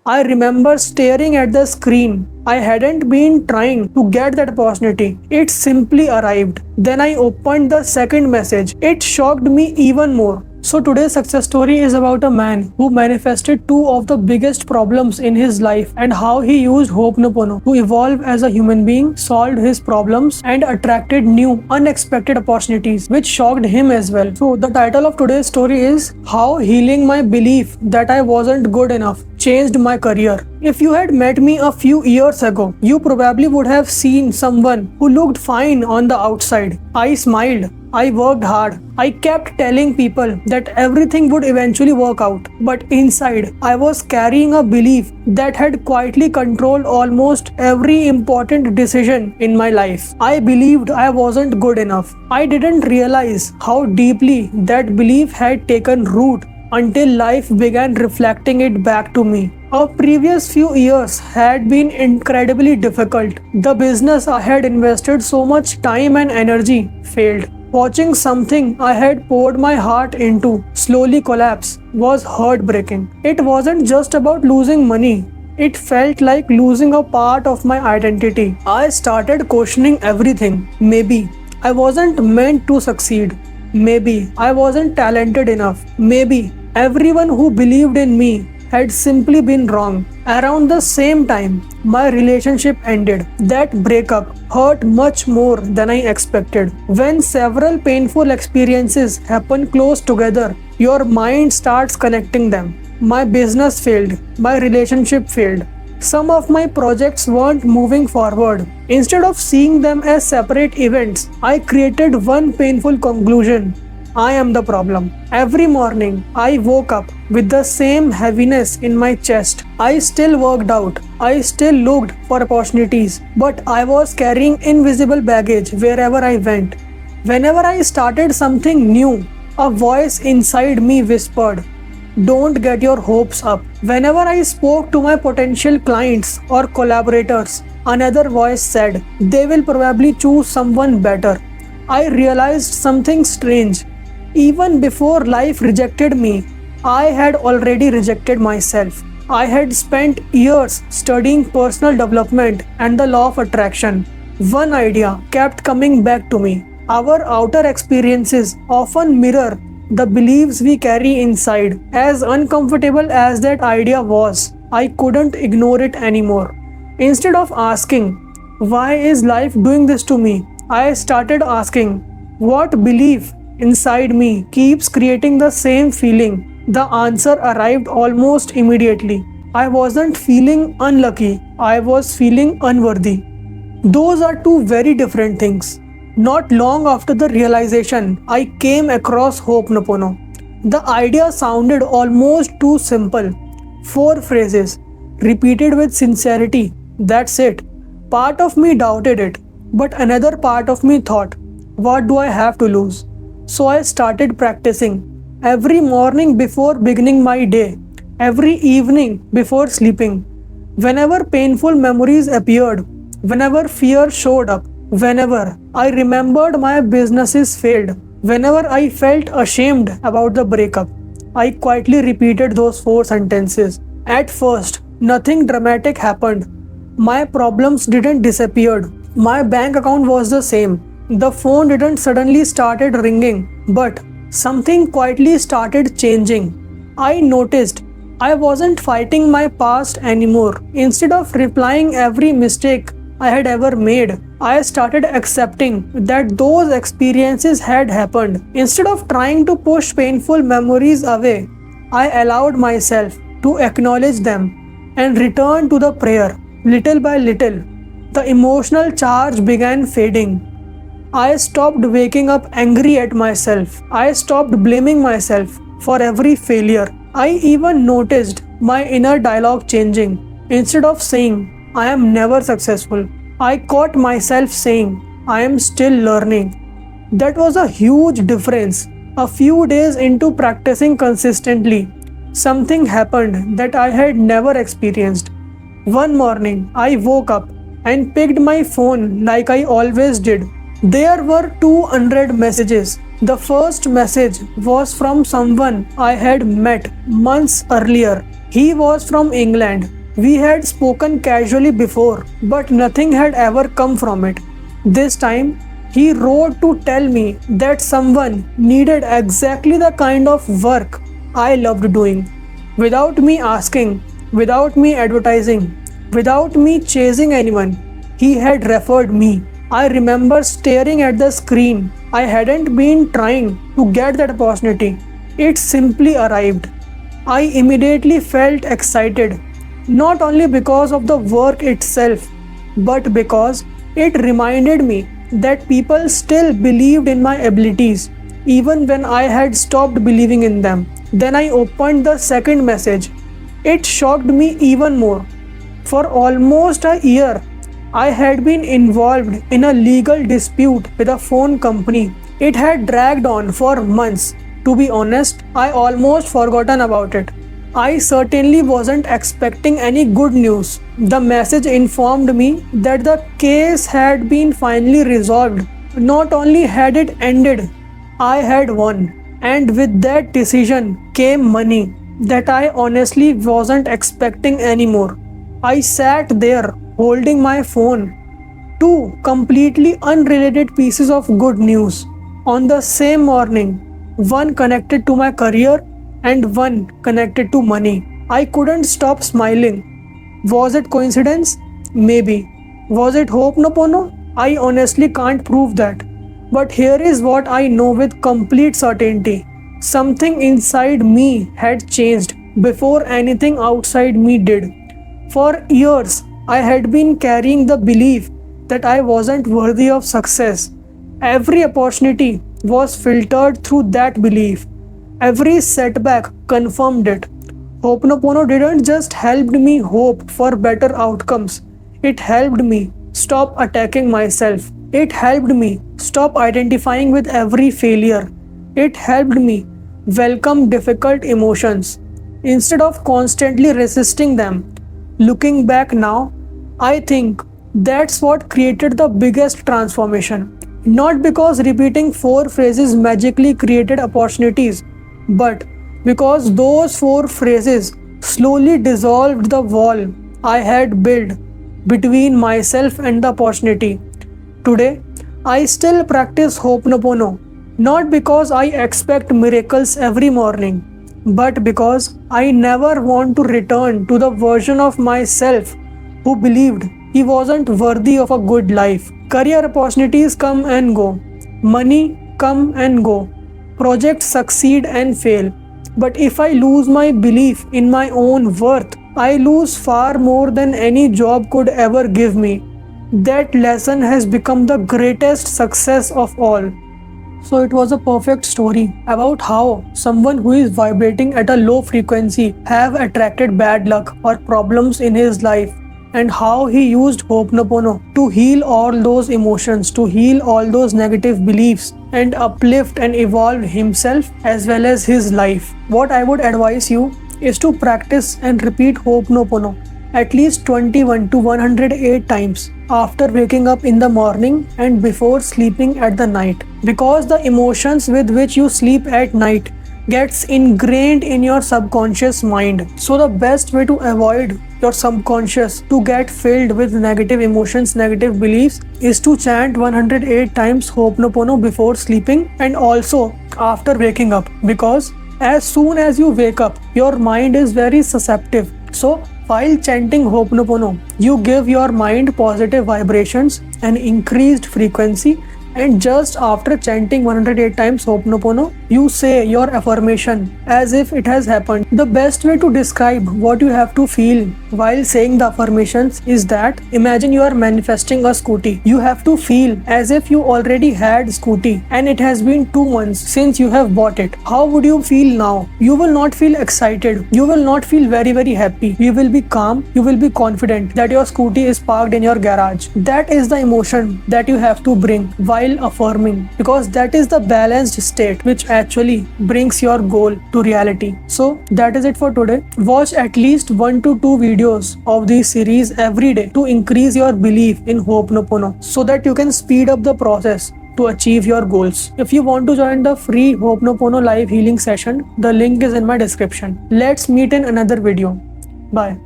I remember staring at the screen. I hadn't been trying to get that opportunity. It simply arrived. Then I opened the second message. It shocked me even more. So today's success story is about a man who manifested two of the biggest problems in his life and how he used Ho'oponopono to evolve as a human being, solved his problems and attracted new unexpected opportunities which shocked him as well. So the title of today's story is How Healing My Belief That I Wasn't Good Enough Changed My Career. If you had met me a few years ago, you probably would have seen someone who looked fine on the outside. I smiled. I worked hard. I kept telling people that everything would eventually work out. But inside, I was carrying a belief that had quietly controlled almost every important decision in my life. I believed I wasn't good enough. I didn't realize how deeply that belief had taken root until life began reflecting it back to me. Our previous few years had been incredibly difficult. The business I had invested so much time and energy failed. Watching something I had poured my heart into slowly collapse was heartbreaking. It wasn't just about losing money. It felt like losing a part of my identity. I started questioning everything. Maybe I wasn't meant to succeed. Maybe I wasn't talented enough. Maybe everyone who believed in me had simply been wrong. Around the same time, my relationship ended. That breakup hurt much more than I expected. When several painful experiences happen close together, your mind starts connecting them. My business failed. My relationship failed. Some of my projects weren't moving forward. Instead of seeing them as separate events, I created one painful conclusion. I am the problem. Every morning, I woke up with the same heaviness in my chest. I still worked out. I still looked for opportunities. But I was carrying invisible baggage wherever I went. Whenever I started something new, a voice inside me whispered, "Don't get your hopes up." Whenever I spoke to my potential clients or collaborators, another voice said, "They will probably choose someone better." I realized something strange. Even before life rejected me, I had already rejected myself. I had spent years studying personal development and the law of attraction. One idea kept coming back to me. Our outer experiences often mirror the beliefs we carry inside. As uncomfortable as that idea was, I couldn't ignore it anymore. Instead of asking, "Why is life doing this to me?" I started asking, "What belief inside me keeps creating the same feeling?" The answer arrived almost immediately. I wasn't feeling unlucky, I was feeling unworthy. Those are two very different things. Not long after the realization, I came across Ho'oponopono. The idea sounded almost too simple. 4 phrases, repeated with sincerity. That's it. Part of me doubted it, but another part of me thought, what do I have to lose? So I started practicing. Every morning before beginning my day, every evening before sleeping. Whenever painful memories appeared, whenever fear showed up, whenever I remembered my businesses failed, whenever I felt ashamed about the breakup, I quietly repeated those 4 sentences. At first, nothing dramatic happened. My problems didn't disappear. My bank account was the same. The phone didn't suddenly started ringing, but something quietly started changing. I noticed I wasn't fighting my past anymore. Instead of replying every mistake I had ever made, I started accepting that those experiences had happened. Instead of trying to push painful memories away, I allowed myself to acknowledge them and return to the prayer. Little by little, the emotional charge began fading. I stopped waking up angry at myself. I stopped blaming myself for every failure. I even noticed my inner dialogue changing. Instead of saying, "I am never successful," I caught myself saying, "I am still learning." That was a huge difference. A few days into practicing consistently, something happened that I had never experienced. One morning, I woke up and picked my phone like I always did. There were 200 messages. The first message was from someone I had met months earlier. He was from England. We had spoken casually before, but nothing had ever come from it. This time, he wrote to tell me that someone needed exactly the kind of work I loved doing. Without me asking, without me advertising, without me chasing anyone, he had referred me. I remember staring at the screen. I hadn't been trying to get that opportunity. It simply arrived. I immediately felt excited, not only because of the work itself, but because it reminded me that people still believed in my abilities, even when I had stopped believing in them. Then I opened the second message. It shocked me even more. For almost a year, I had been involved in a legal dispute with a phone company. It had dragged on for months. To be honest, I almost forgotten about it. I certainly wasn't expecting any good news. The message informed me that the case had been finally resolved. Not only had it ended, I had won. And with that decision came money that I honestly wasn't expecting anymore. I sat there holding my phone. Two completely unrelated pieces of good news on the same morning, one connected to my career and one connected to money. I couldn't stop smiling. Was it coincidence? Maybe. Was it Ho'oponopono? I honestly can't prove that. But here is what I know with complete certainty. Something inside me had changed before anything outside me did. For years, I had been carrying the belief that I wasn't worthy of success. Every opportunity was filtered through that belief. Every setback confirmed it. Ho'oponopono didn't just help me hope for better outcomes. It helped me stop attacking myself. It helped me stop identifying with every failure. It helped me welcome difficult emotions instead of constantly resisting them. Looking back now, I think that's what created the biggest transformation. Not because repeating four phrases magically created opportunities, but because those four phrases slowly dissolved the wall I had built between myself and the opportunity. Today, I still practice Ho'oponopono, not because I expect miracles every morning, but because I never want to return to the version of myself who believed he wasn't worthy of a good life. Career opportunities come and go, money come and go, projects succeed and fail. But if I lose my belief in my own worth, I lose far more than any job could ever give me. That lesson has become the greatest success of all. So it was a perfect story about how someone who is vibrating at a low frequency have attracted bad luck or problems in his life, and how he used Ho'oponopono to heal all those emotions, to heal all those negative beliefs and uplift and evolve himself as well as his life. What I would advise you is to practice and repeat Ho'oponopono at least 21 to 108 times after waking up in the morning and before sleeping at the night, because the emotions with which you sleep at night gets ingrained in your subconscious mind. So the best way to avoid your subconscious to get filled with negative emotions, negative beliefs, is to chant 108 times Ho'oponopono before sleeping and also after waking up, because as soon as you wake up, your mind is very susceptible. So while chanting Ho'oponopono, you give your mind positive vibrations and increased frequency, and just after chanting 108 times Ho'oponopono, you say your affirmation as if it has happened. The best way to describe what you have to feel while saying the affirmations is that imagine you are manifesting a scooty. You have to feel as if you already had scooty and it has been 2 months since you have bought it. How would you feel now? You will not feel excited. You will not feel very happy. You will be calm. You will be confident that your scooty is parked in your garage. That is the emotion that you have to bring while affirming, because that is the balanced state which actually brings your goal to reality. So that is it for today. Watch at least 1 to 2 videos of this series every day to increase your belief in Ho'oponopono so that you can speed up the process to achieve your goals. If you want to join the free Ho'oponopono live healing session, the link is in my description. Let's meet in another video. Bye.